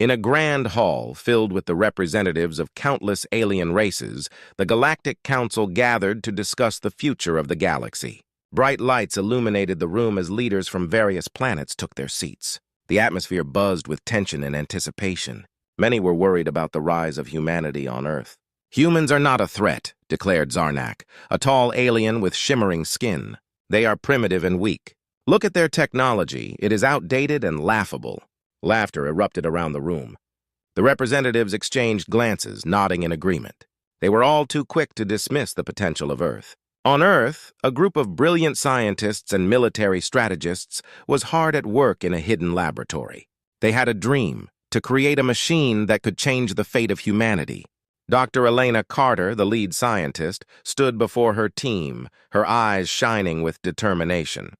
In a grand hall filled with the representatives of countless alien races, the Galactic Council gathered to discuss the future of the galaxy. Bright lights illuminated the room as leaders from various planets took their seats. The atmosphere buzzed with tension and anticipation. Many were worried about the rise of humanity on Earth. "Humans are not a threat," declared Zarnak, a tall alien with shimmering skin. "They are primitive and weak. Look at their technology. It is outdated and laughable." Laughter erupted around the room. The representatives exchanged glances, nodding in agreement. They were all too quick to dismiss the potential of Earth. On Earth, a group of brilliant scientists and military strategists was hard at work in a hidden laboratory. They had a dream: to create a machine that could change the fate of humanity. Dr. Elena Carter, the lead scientist, stood before her team, her eyes shining with determination.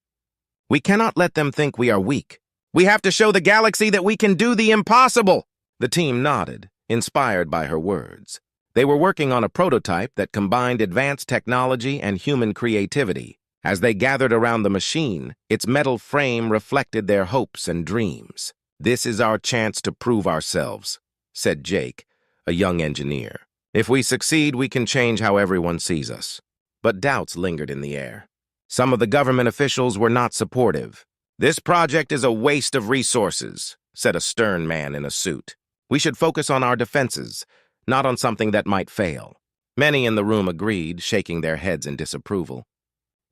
"We cannot let them think we are weak. We have to show the galaxy that we can do the impossible." The team nodded, inspired by her words. They were working on a prototype that combined advanced technology and human creativity. As they gathered around the machine, its metal frame reflected their hopes and dreams. "This is our chance to prove ourselves," said Jake, a young engineer. "If we succeed, we can change how everyone sees us." But doubts lingered in the air. Some of the government officials were not supportive. "This project is a waste of resources," said a stern man in a suit. "We should focus on our defenses, not on something that might fail." Many in the room agreed, shaking their heads in disapproval.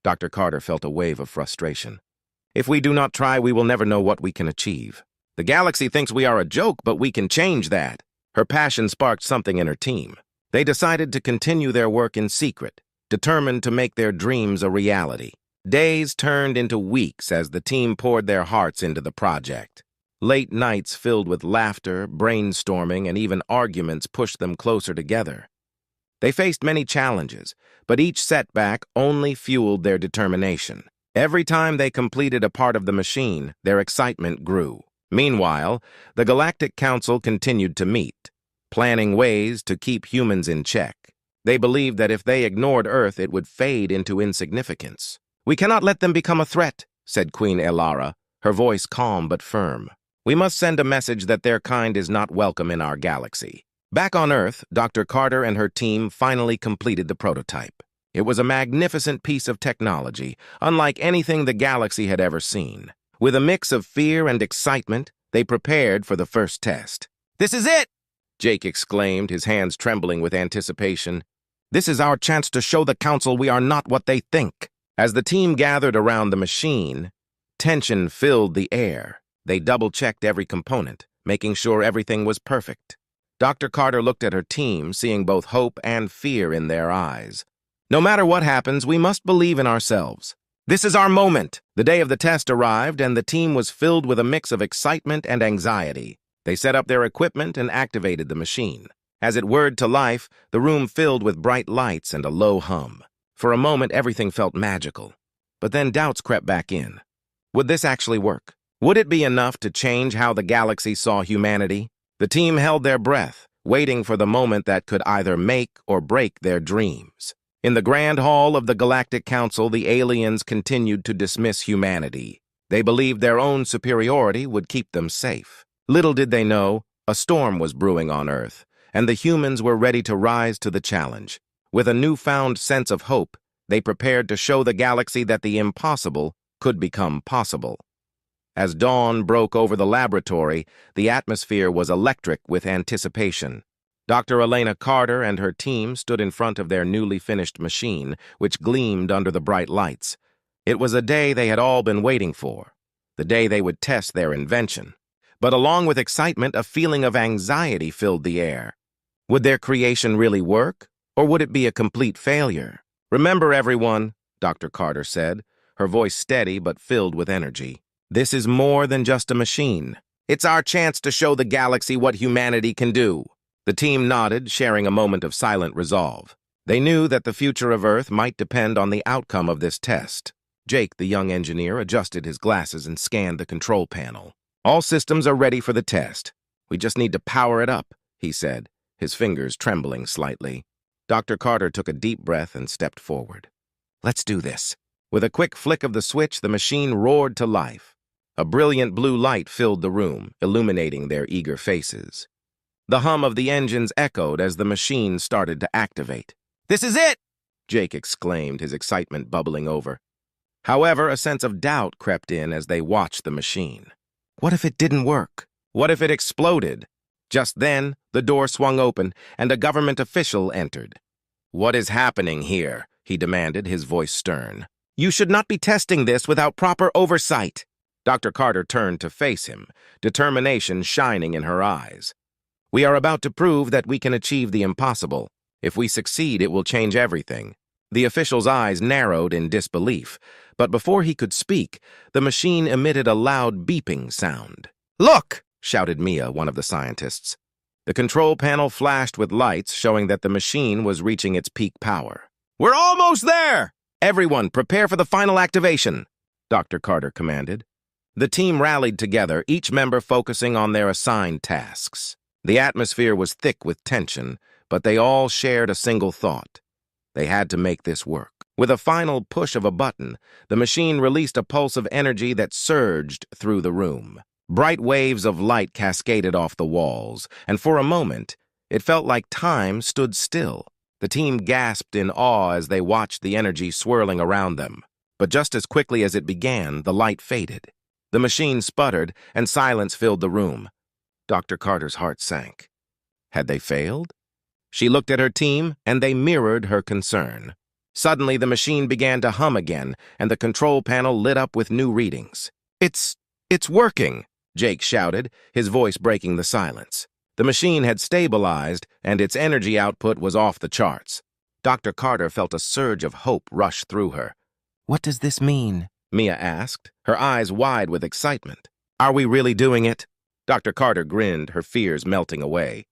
Dr. Carter felt a wave of frustration. "If we do not try, we will never know what we can achieve. The galaxy thinks we are a joke, but we can change that." Her passion sparked something in her team. They decided to continue their work in secret, determined to make their dreams a reality. Days turned into weeks as the team poured their hearts into the project. Late nights filled with laughter, brainstorming, and even arguments pushed them closer together. They faced many challenges, but each setback only fueled their determination. Every time they completed a part of the machine, their excitement grew. Meanwhile, the Galactic Council continued to meet, planning ways to keep humans in check. They believed that if they ignored Earth, it would fade into insignificance. "We cannot let them become a threat," said Queen Elara, her voice calm but firm. "We must send a message that their kind is not welcome in our galaxy." Back on Earth, Dr. Carter and her team finally completed the prototype. It was a magnificent piece of technology, unlike anything the galaxy had ever seen. With a mix of fear and excitement, they prepared for the first test. "This is it!" Jake exclaimed, his hands trembling with anticipation. "This is our chance to show the Council we are not what they think." As the team gathered around the machine, tension filled the air. They double-checked every component, making sure everything was perfect. Dr. Carter looked at her team, seeing both hope and fear in their eyes. "No matter what happens, we must believe in ourselves. This is our moment." The day of the test arrived, and the team was filled with a mix of excitement and anxiety. They set up their equipment and activated the machine. As it whirred to life, the room filled with bright lights and a low hum. For a moment, everything felt magical. But then doubts crept back in. Would this actually work? Would it be enough to change how the galaxy saw humanity? The team held their breath, waiting for the moment that could either make or break their dreams. In the grand hall of the Galactic Council, the aliens continued to dismiss humanity. They believed their own superiority would keep them safe. Little did they know, a storm was brewing on Earth, and the humans were ready to rise to the challenge. With a newfound sense of hope, they prepared to show the galaxy that the impossible could become possible. As dawn broke over the laboratory, the atmosphere was electric with anticipation. Dr. Elena Carter and her team stood in front of their newly finished machine, which gleamed under the bright lights. It was a day they had all been waiting for, the day they would test their invention. But along with excitement, a feeling of anxiety filled the air. Would their creation really work, or would it be a complete failure? "Remember, everyone," Dr. Carter said, her voice steady but filled with energy. "This is more than just a machine. It's our chance to show the galaxy what humanity can do." The team nodded, sharing a moment of silent resolve. They knew that the future of Earth might depend on the outcome of this test. Jake, the young engineer, adjusted his glasses and scanned the control panel. "All systems are ready for the test. We just need to power it up," he said, his fingers trembling slightly. Dr. Carter took a deep breath and stepped forward. "Let's do this." With a quick flick of the switch, the machine roared to life. A brilliant blue light filled the room, illuminating their eager faces. The hum of the engines echoed as the machine started to activate. "This is it!" Jake exclaimed, his excitement bubbling over. However, a sense of doubt crept in as they watched the machine. What if it didn't work? What if it exploded? Just then, the door swung open, and a government official entered. "What is happening here?" he demanded, his voice stern. "You should not be testing this without proper oversight." Dr. Carter turned to face him, determination shining in her eyes. "We are about to prove that we can achieve the impossible. If we succeed, it will change everything." The official's eyes narrowed in disbelief, but before he could speak, the machine emitted a loud beeping sound. "Look!" shouted Mia, one of the scientists. The control panel flashed with lights showing that the machine was reaching its peak power. "We're almost there! Everyone, prepare for the final activation," Dr. Carter commanded. The team rallied together, each member focusing on their assigned tasks. The atmosphere was thick with tension, but they all shared a single thought. They had to make this work. With a final push of a button, the machine released a pulse of energy that surged through the room. Bright waves of light cascaded off the walls, and for a moment, it felt like time stood still. The team gasped in awe as they watched the energy swirling around them. But just as quickly as it began, the light faded. The machine sputtered, and silence filled the room. Dr. Carter's heart sank. Had they failed? She looked at her team, and they mirrored her concern. Suddenly, the machine began to hum again, and the control panel lit up with new readings. It's working!" Jake shouted, his voice breaking the silence. The machine had stabilized, and its energy output was off the charts. Dr. Carter felt a surge of hope rush through her. "What does this mean?" Mia asked, her eyes wide with excitement. "Are we really doing it?" Dr. Carter grinned, her fears melting away.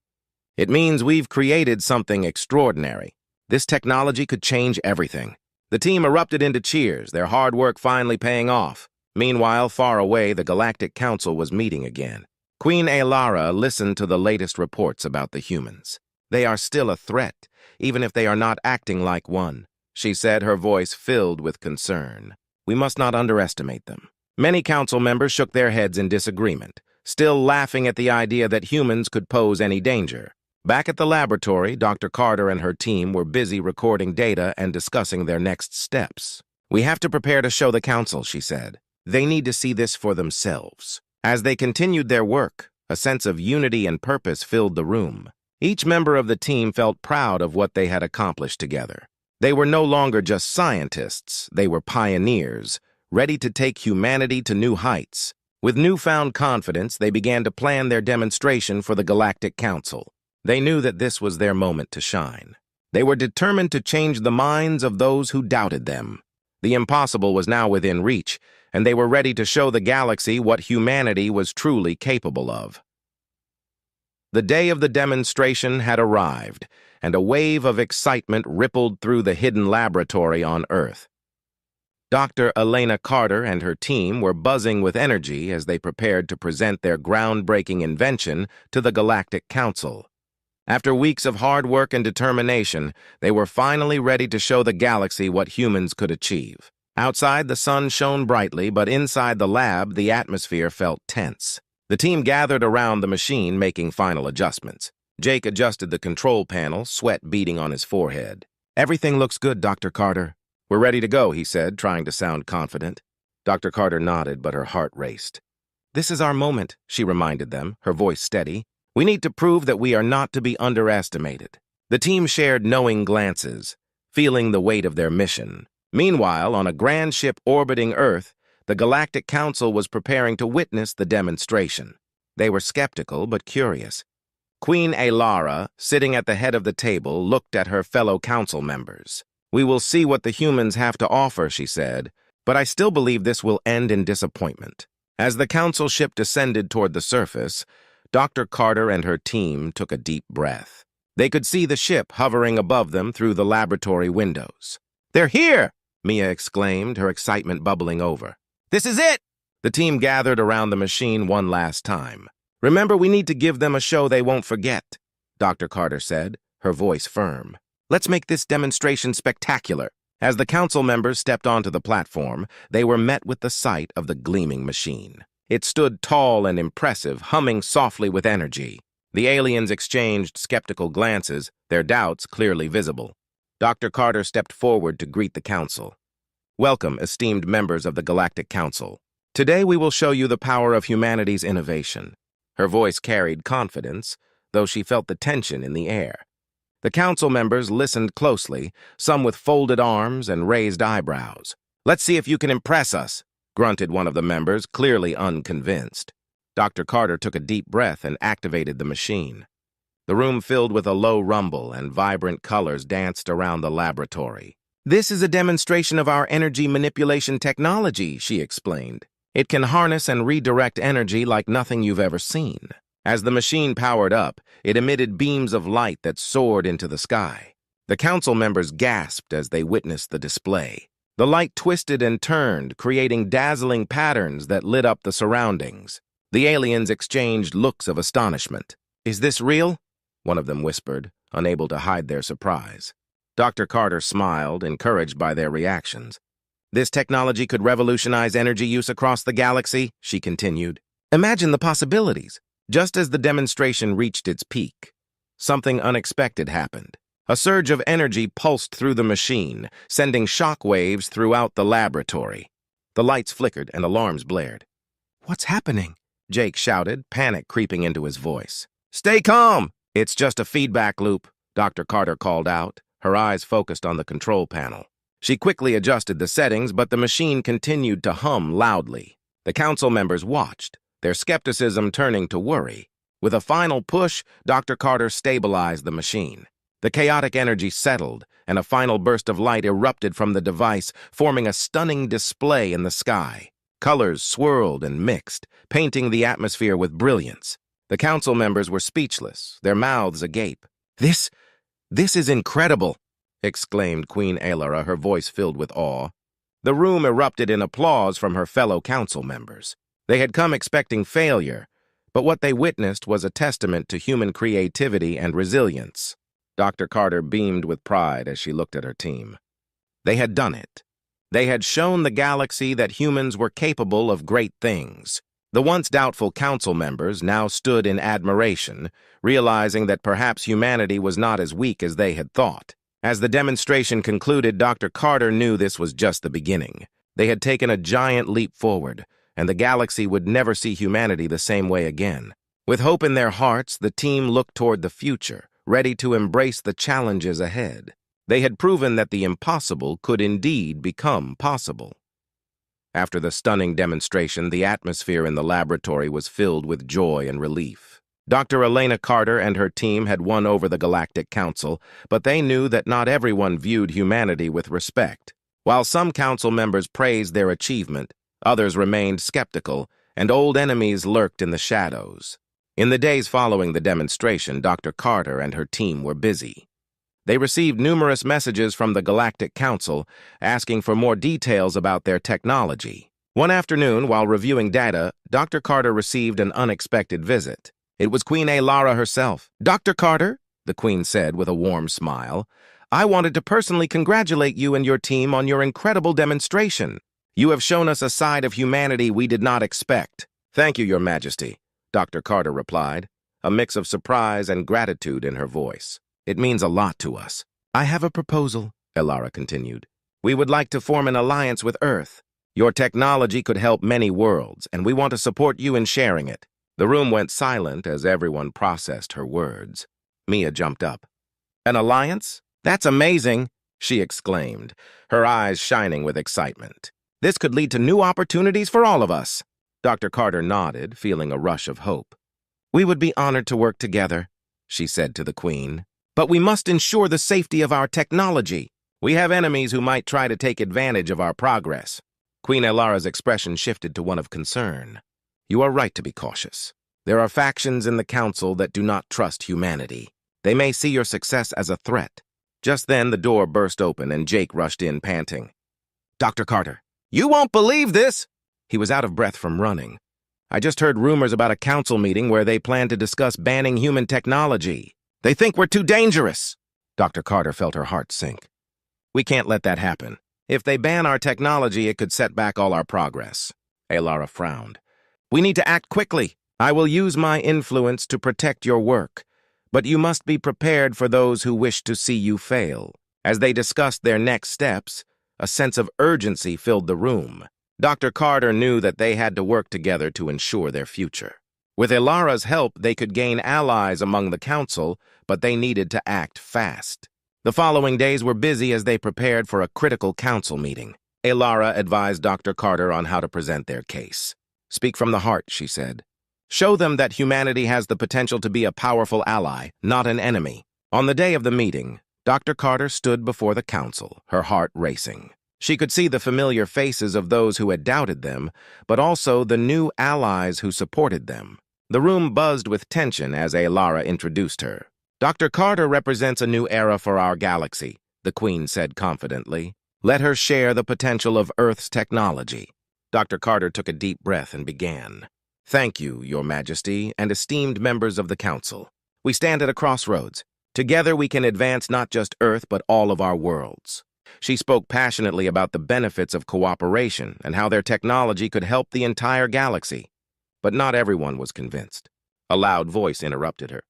"It means we've created something extraordinary. This technology could change everything." The team erupted into cheers, their hard work finally paying off. Meanwhile, far away, the Galactic Council was meeting again. Queen Alara listened to the latest reports about the humans. "They are still a threat, even if they are not acting like one," she said, her voice filled with concern. "We must not underestimate them." Many council members shook their heads in disagreement, still laughing at the idea that humans could pose any danger. Back at the laboratory, Dr. Carter and her team were busy recording data and discussing their next steps. "We have to prepare to show the council," she said. "They need to see this for themselves." As they continued their work, a sense of unity and purpose filled the room. Each member of the team felt proud of what they had accomplished together. They were no longer just scientists, they were pioneers, ready to take humanity to new heights. With newfound confidence, they began to plan their demonstration for the Galactic Council. They knew that this was their moment to shine. They were determined to change the minds of those who doubted them. The impossible was now within reach, and they were ready to show the galaxy what humanity was truly capable of. The day of the demonstration had arrived, and a wave of excitement rippled through the hidden laboratory on Earth. Dr. Elena Carter and her team were buzzing with energy as they prepared to present their groundbreaking invention to the Galactic Council. After weeks of hard work and determination, they were finally ready to show the galaxy what humans could achieve. Outside, the sun shone brightly, but inside the lab, the atmosphere felt tense. The team gathered around the machine, making final adjustments. Jake adjusted the control panel, sweat beading on his forehead. "Everything looks good, Dr. Carter." "We're ready to go," he said, trying to sound confident. Dr. Carter nodded, but her heart raced. "This is our moment," she reminded them, her voice steady. "We need to prove that we are not to be underestimated." The team shared knowing glances, feeling the weight of their mission. Meanwhile, on a grand ship orbiting Earth, the Galactic Council was preparing to witness the demonstration. They were skeptical but curious. Queen Alara, sitting at the head of the table, looked at her fellow council members. "We will see what the humans have to offer," she said, "but I still believe this will end in disappointment." As the council ship descended toward the surface, Dr. Carter and her team took a deep breath. They could see the ship hovering above them through the laboratory windows. "They're here!" Mia exclaimed, her excitement bubbling over. "This is it!" The team gathered around the machine one last time. "Remember, we need to give them a show they won't forget," Dr. Carter said, her voice firm. "Let's make this demonstration spectacular." As the council members stepped onto the platform, they were met with the sight of the gleaming machine. It stood tall and impressive, humming softly with energy. The aliens exchanged skeptical glances, their doubts clearly visible. Dr. Carter stepped forward to greet the council. Welcome, esteemed members of the Galactic Council. Today we will show you the power of humanity's innovation. Her voice carried confidence, though she felt the tension in the air. The council members listened closely, some with folded arms and raised eyebrows. "Let's see if you can impress us," grunted one of the members, clearly unconvinced. Dr. Carter took a deep breath and activated the machine. The room filled with a low rumble and vibrant colors danced around the laboratory. "This is a demonstration of our energy manipulation technology," she explained. "It can harness and redirect energy like nothing you've ever seen." As the machine powered up, it emitted beams of light that soared into the sky. The council members gasped as they witnessed the display. The light twisted and turned, creating dazzling patterns that lit up the surroundings. The aliens exchanged looks of astonishment. "Is this real?" one of them whispered, unable to hide their surprise. Dr. Carter smiled, encouraged by their reactions. "This technology could revolutionize energy use across the galaxy," she continued. "Imagine the possibilities." Just as the demonstration reached its peak, something unexpected happened. A surge of energy pulsed through the machine, sending shock waves throughout the laboratory. The lights flickered and alarms blared. "What's happening?" Jake shouted, panic creeping into his voice. "Stay calm! It's just a feedback loop," Dr. Carter called out, her eyes focused on the control panel. She quickly adjusted the settings, but the machine continued to hum loudly. The council members watched, their skepticism turning to worry. With a final push, Dr. Carter stabilized the machine. The chaotic energy settled, and a final burst of light erupted from the device, forming a stunning display in the sky. Colors swirled and mixed, painting the atmosphere with brilliance. The council members were speechless, their mouths agape. This is incredible," exclaimed Queen Alara, her voice filled with awe. The room erupted in applause from her fellow council members. They had come expecting failure, but what they witnessed was a testament to human creativity and resilience. Dr. Carter beamed with pride as she looked at her team. They had done it. They had shown the galaxy that humans were capable of great things. The once doubtful council members now stood in admiration, realizing that perhaps humanity was not as weak as they had thought. As the demonstration concluded, Dr. Carter knew this was just the beginning. They had taken a giant leap forward, and the galaxy would never see humanity the same way again. With hope in their hearts, the team looked toward the future, ready to embrace the challenges ahead. They had proven that the impossible could indeed become possible. After the stunning demonstration, the atmosphere in the laboratory was filled with joy and relief. Dr. Elena Carter and her team had won over the Galactic Council, but they knew that not everyone viewed humanity with respect. While some council members praised their achievement, others remained skeptical, and old enemies lurked in the shadows. In the days following the demonstration, Dr. Carter and her team were busy. They received numerous messages from the Galactic Council asking for more details about their technology. One afternoon, while reviewing data, Dr. Carter received an unexpected visit. It was Queen Alara herself. "Dr. Carter," the Queen said with a warm smile, "I wanted to personally congratulate you and your team on your incredible demonstration. You have shown us a side of humanity we did not expect." "Thank you, Your Majesty," Dr. Carter replied, a mix of surprise and gratitude in her voice. "It means a lot to us." "I have a proposal," Alara continued. "We would like to form an alliance with Earth. Your technology could help many worlds, and we want to support you in sharing it." The room went silent as everyone processed her words. Mia jumped up. "An alliance? That's amazing," she exclaimed, her eyes shining with excitement. "This could lead to new opportunities for all of us." Dr. Carter nodded, feeling a rush of hope. "We would be honored to work together," she said to the Queen. "But we must ensure the safety of our technology. We have enemies who might try to take advantage of our progress." Queen Alara's expression shifted to one of concern. "You are right to be cautious. There are factions in the Council that do not trust humanity. They may see your success as a threat." Just then, the door burst open and Jake rushed in, panting. "Dr. Carter, you won't believe this!" He was out of breath from running. "I just heard rumors about a council meeting where they plan to discuss banning human technology. They think we're too dangerous." Dr. Carter felt her heart sink. "We can't let that happen. If they ban our technology, it could set back all our progress." Alara frowned. We need to act quickly. I will use my influence to protect your work, but you must be prepared for those who wish to see you fail." As they discussed their next steps, a sense of urgency filled the room. Dr. Carter knew that they had to work together to ensure their future. With Ilara's help, they could gain allies among the council, but they needed to act fast. The following days were busy as they prepared for a critical council meeting. Ilara advised Dr. Carter on how to present their case. "Speak from the heart," she said. "Show them that humanity has the potential to be a powerful ally, not an enemy." On the day of the meeting, Dr. Carter stood before the council, her heart racing. She could see the familiar faces of those who had doubted them, but also the new allies who supported them. The room buzzed with tension as Ilara introduced her. "Dr. Carter represents a new era for our galaxy," the Queen said confidently. "Let her share the potential of Earth's technology." Dr. Carter took a deep breath and began. "Thank you, Your Majesty, and esteemed members of the Council. We stand at a crossroads. Together we can advance not just Earth, but all of our worlds." She spoke passionately about the benefits of cooperation and how their technology could help the entire galaxy. But not everyone was convinced. A loud voice interrupted her.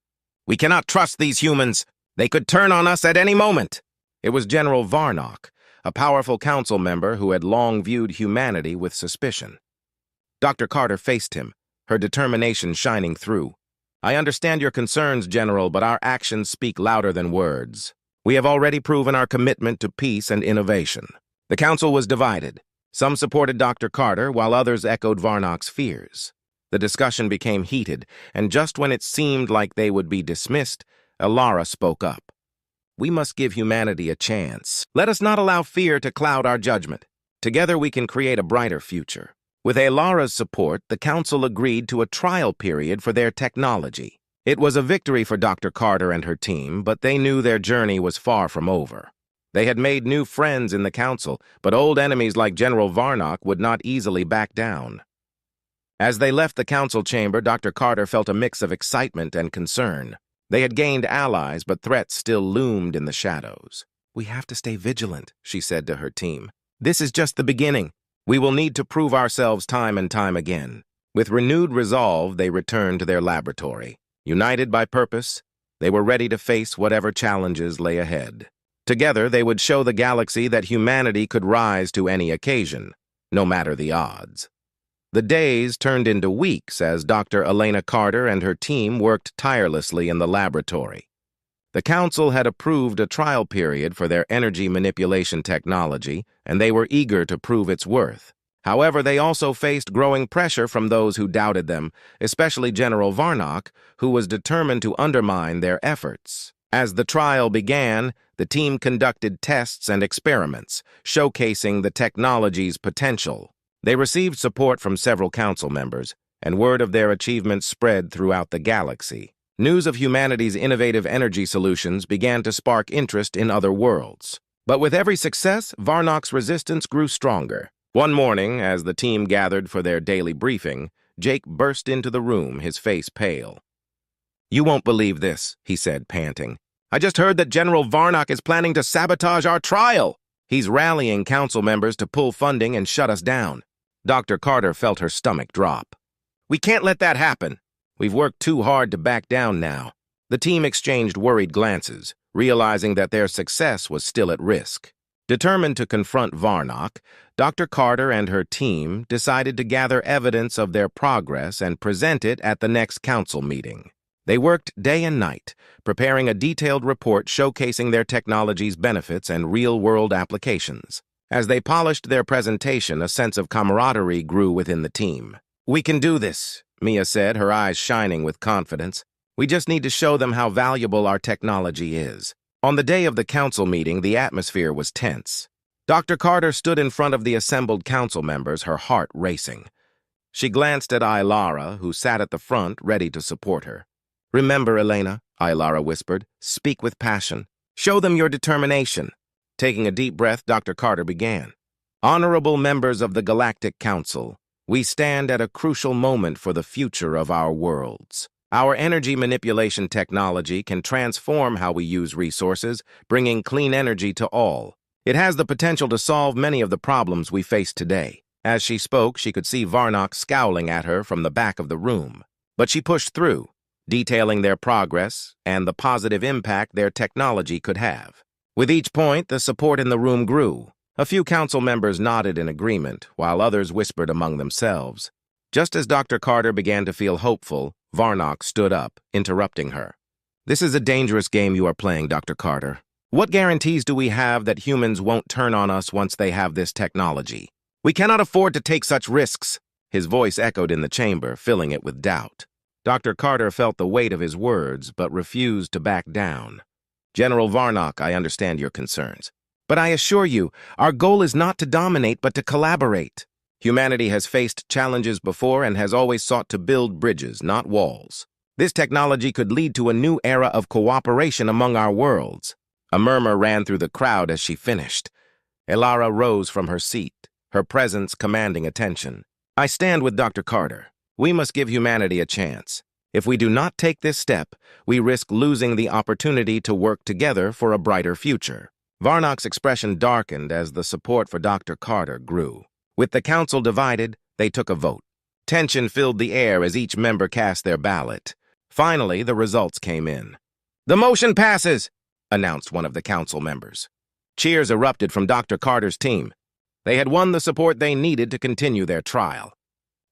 "We cannot trust these humans. They could turn on us at any moment." It was General Varnock, a powerful council member who had long viewed humanity with suspicion. Dr. Carter faced him, her determination shining through. "I understand your concerns, General, but our actions speak louder than words. We have already proven our commitment to peace and innovation." The council was divided. Some supported Dr. Carter, while others echoed Varnock's fears. The discussion became heated, and just when it seemed like they would be dismissed, Ilara spoke up. "We must give humanity a chance. Let us not allow fear to cloud our judgment. Together we can create a brighter future." With Ilara's support, the council agreed to a trial period for their technology. It was a victory for Dr. Carter and her team, but they knew their journey was far from over. They had made new friends in the council, but old enemies like General Varnock would not easily back down. As they left the council chamber, Dr. Carter felt a mix of excitement and concern. They had gained allies, but threats still loomed in the shadows. "We have to stay vigilant," she said to her team. "This is just the beginning. We will need to prove ourselves time and time again." With renewed resolve, they returned to their laboratory. United by purpose, they were ready to face whatever challenges lay ahead. Together, they would show the galaxy that humanity could rise to any occasion, no matter the odds. The days turned into weeks as Dr. Elena Carter and her team worked tirelessly in the laboratory. The Council had approved a trial period for their energy manipulation technology, and they were eager to prove its worth. However, they also faced growing pressure from those who doubted them, especially General Varnock, who was determined to undermine their efforts. As the trial began, the team conducted tests and experiments, showcasing the technology's potential. They received support from several council members, and word of their achievements spread throughout the galaxy. News of humanity's innovative energy solutions began to spark interest in other worlds. But with every success, Varnock's resistance grew stronger. One morning, as the team gathered for their daily briefing, Jake burst into the room, his face pale. "You won't believe this," he said, panting. "I just heard that General Varnock is planning to sabotage our trial. He's rallying council members to pull funding and shut us down." Dr. Carter felt her stomach drop. "We can't let that happen. We've worked too hard to back down now." The team exchanged worried glances, realizing that their success was still at risk. Determined to confront Varnock, Dr. Carter and her team decided to gather evidence of their progress and present it at the next council meeting. They worked day and night, preparing a detailed report showcasing their technology's benefits and real-world applications. As they polished their presentation, a sense of camaraderie grew within the team. "We can do this," Mia said, her eyes shining with confidence. "We just need to show them how valuable our technology is." On the day of the council meeting, the atmosphere was tense. Dr. Carter stood in front of the assembled council members, her heart racing. She glanced at Ilara, who sat at the front, ready to support her. "Remember, Elena," Ilara whispered, "speak with passion. Show them your determination." Taking a deep breath, Dr. Carter began. "Honorable members of the Galactic Council, we stand at a crucial moment for the future of our worlds. Our energy manipulation technology can transform how we use resources, bringing clean energy to all. It has the potential to solve many of the problems we face today. As she spoke, she could see Varnock scowling at her from the back of the room. But she pushed through, detailing their progress and the positive impact their technology could have. With each point, the support in the room grew. A few council members nodded in agreement, while others whispered among themselves. Just as Dr. Carter began to feel hopeful, Varnock stood up, interrupting her. "This is a dangerous game you are playing, Dr. Carter. What guarantees do we have that humans won't turn on us once they have this technology? We cannot afford to take such risks." His voice echoed in the chamber, filling it with doubt. Dr. Carter felt the weight of his words, but refused to back down. "General Varnock, I understand your concerns. But I assure you, our goal is not to dominate, but to collaborate. Humanity has faced challenges before and has always sought to build bridges, not walls. This technology could lead to a new era of cooperation among our worlds." A murmur ran through the crowd as she finished. Elara rose from her seat, her presence commanding attention. "I stand with Dr. Carter. We must give humanity a chance. If we do not take this step, we risk losing the opportunity to work together for a brighter future." Varnock's expression darkened as the support for Dr. Carter grew. With the council divided, they took a vote. Tension filled the air as each member cast their ballot. Finally, the results came in. "The motion passes," announced one of the council members. Cheers erupted from Dr. Carter's team. They had won the support they needed to continue their trial.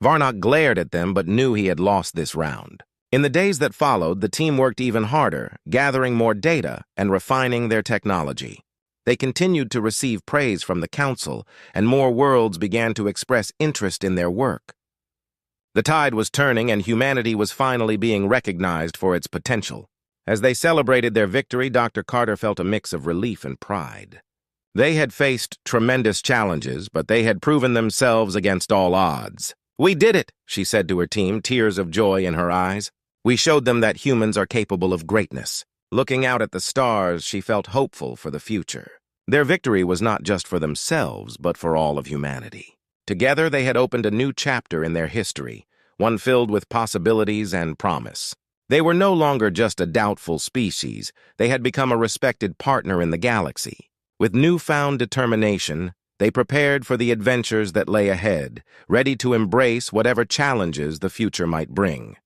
Varnock glared at them but knew he had lost this round. In the days that followed, the team worked even harder, gathering more data and refining their technology. They continued to receive praise from the council, and more worlds began to express interest in their work. The tide was turning, and humanity was finally being recognized for its potential. As they celebrated their victory, Dr. Carter felt a mix of relief and pride. They had faced tremendous challenges, but they had proven themselves against all odds. "We did it," she said to her team, tears of joy in her eyes. "We showed them that humans are capable of greatness." Looking out at the stars, she felt hopeful for the future. Their victory was not just for themselves, but for all of humanity. Together, they had opened a new chapter in their history, one filled with possibilities and promise. They were no longer just a doubtful species. They had become a respected partner in the galaxy. With newfound determination, they prepared for the adventures that lay ahead, ready to embrace whatever challenges the future might bring.